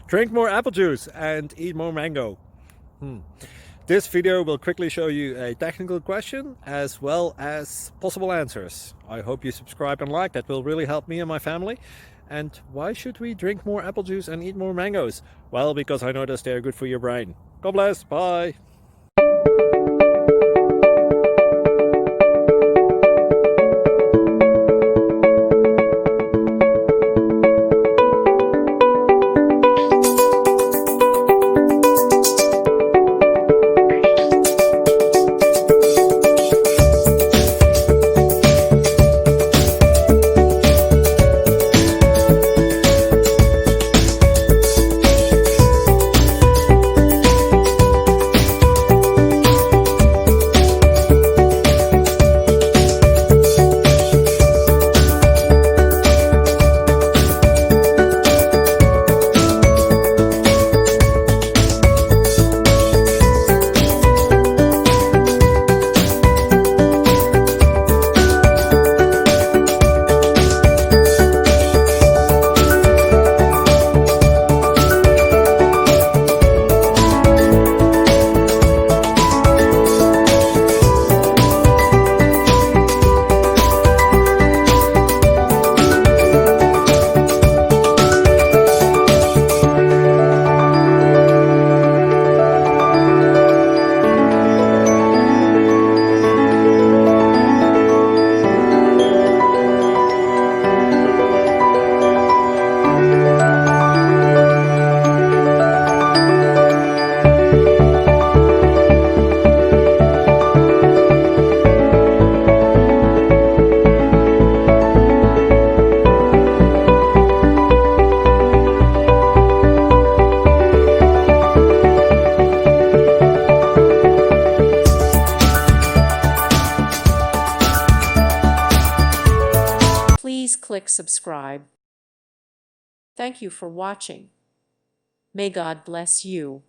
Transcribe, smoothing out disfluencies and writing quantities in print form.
Drink more apple juice and eat more mango. This video will quickly show you a technical question as well as possible answers. I hope you subscribe and like, that will really help me and my family. And why should we drink more apple juice and eat more mangoes? Well, because I noticed they're good for your brain. God bless, bye! Please click subscribe. Thank you for watching. May God bless you.